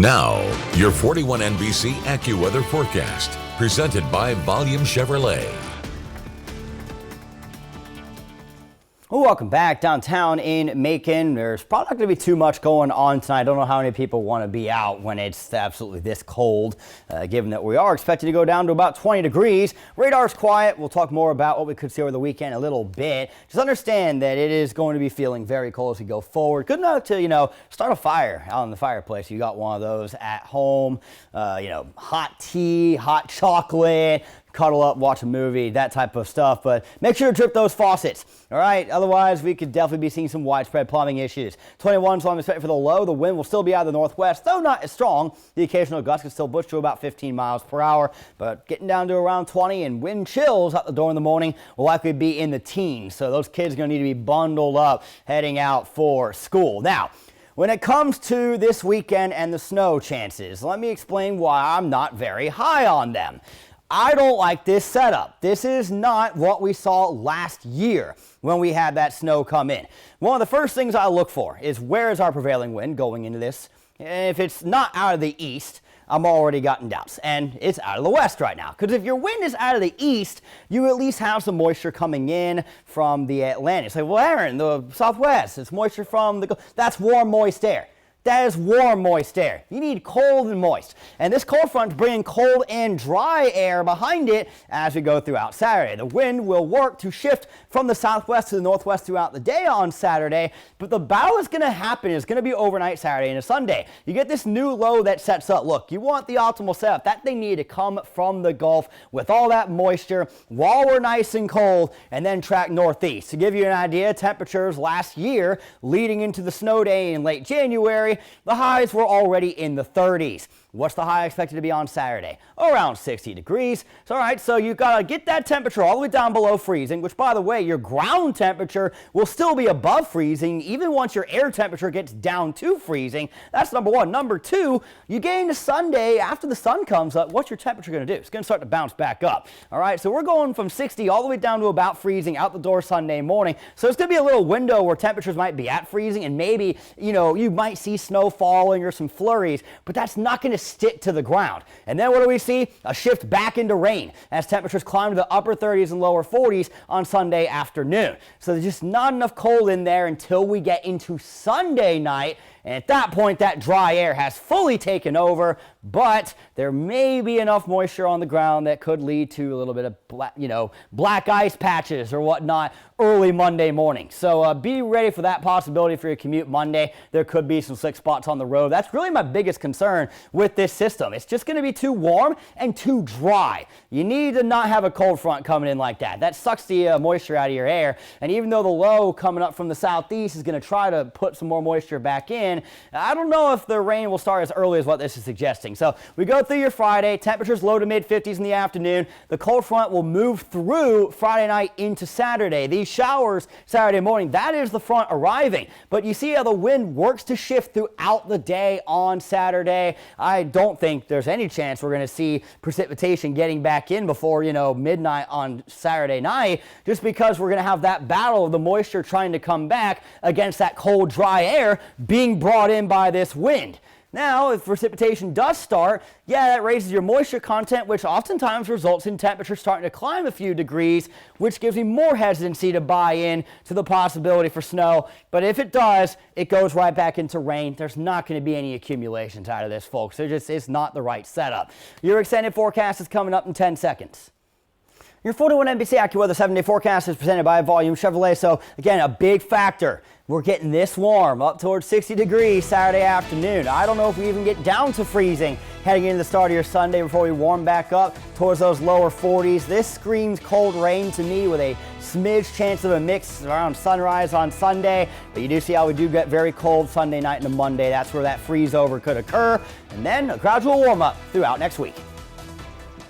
Now, your 41 NBC AccuWeather forecast, presented by Volume Chevrolet. Well, welcome back downtown in Macon. There's probably not going to be too much going on tonight. I don't know how many people want to be out when it's absolutely this cold, given that we are expected to go down to about 20 degrees. Radar's quiet. We'll talk more about what we could see over the weekend a little bit. Just understand that it is going to be feeling very cold as we go forward. Good enough to, start a fire out in the fireplace. You got one of those at home, hot tea, hot chocolate, cuddle up, watch a movie, that type of stuff, but make sure to trip those faucets. All right, otherwise we could definitely be seeing some widespread plumbing issues. 21 is what I'm expecting for the low. The wind will still be out of the northwest, though not as strong. The occasional gust can still push to about 15 miles per hour, but getting down to around 20, and wind chills out the door in the morning will likely be in the teens. So those kids are going to need to be bundled up heading out for school. Now, when it comes to this weekend and the snow chances, let me explain why I'm not very high on them. I don't like this setup. This is not what we saw last year when we had that snow come in. One of the first things I look for is where is our prevailing wind going into this. And if it's not out of the east, I'm already gotten doubts. And it's out of the west right now. Because if your wind is out of the east, you at least have some moisture coming in from the Atlantic. It's like, well, Aaron, the southwest, it's moisture from that's warm, moist air. That is warm, moist air. You need cold and moist. And this cold front is bringing cold and dry air behind it as we go throughout Saturday. The wind will work to shift from the southwest to the northwest throughout the day on Saturday, but the battle is going to happen. It's going to be overnight Saturday into Sunday. You get this new low that sets up. Look, you want the optimal setup. That thing needed to come from the Gulf with all that moisture while we're nice and cold and then track northeast. To give you an idea, temperatures last year leading into the snow day in late January, the highs were already in the 30s. What's the high expected to be on Saturday? Around 60 degrees. So, all right, so you've got to get that temperature all the way down below freezing, which, by the way, your ground temperature will still be above freezing even once your air temperature gets down to freezing. That's number one. Number two, you get into Sunday, after the sun comes up, what's your temperature going to do? It's going to start to bounce back up. All right, so we're going from 60 all the way down to about freezing out the door Sunday morning. So it's going to be a little window where temperatures might be at freezing, and maybe, you might see snow falling or some flurries, but that's not going to stick to the ground. And then what do we see? A shift back into rain as temperatures climb to the upper 30s and lower 40s on Sunday afternoon. So there's just not enough cold in there until we get into Sunday night. And at that point, that dry air has fully taken over, but there may be enough moisture on the ground that could lead to a little bit of black ice patches or whatnot early Monday morning. So be ready for that possibility for your commute Monday. There could be some slick spots on the road. That's really my biggest concern with this system. It's just going to be too warm and too dry. You need to not have a cold front coming in like that. That sucks the moisture out of your air. And even though the low coming up from the southeast is going to try to put some more moisture back in, I don't know if the rain will start as early as what this is suggesting. So we go through your Friday, temperatures low to mid 50s in the afternoon. The cold front will move through Friday night into Saturday. These showers Saturday morning, that is the front arriving. But you see how the wind works to shift throughout the day on Saturday. I don't think there's any chance we're going to see precipitation getting back in before, midnight on Saturday night, just because we're going to have that battle of the moisture trying to come back against that cold, dry air being brought in by this wind. Now, if precipitation does start, that raises your moisture content, which oftentimes results in temperatures starting to climb a few degrees, which gives me more hesitancy to buy in to the possibility for snow. But if it does, it goes right back into rain. There's not going to be any accumulations out of this, folks. It's not the right setup. Your extended forecast is coming up in 10 seconds. Your 41 NBC AccuWeather 7-day forecast is presented by Volume Chevrolet. So, again, a big factor. We're getting this warm, up towards 60 degrees Saturday afternoon. I don't know if we even get down to freezing heading into the start of your Sunday before we warm back up towards those lower 40s. This screams cold rain to me with a smidge chance of a mix around sunrise on Sunday. But you do see how we do get very cold Sunday night into Monday. That's where that freeze over could occur. And then a gradual warm up throughout next week.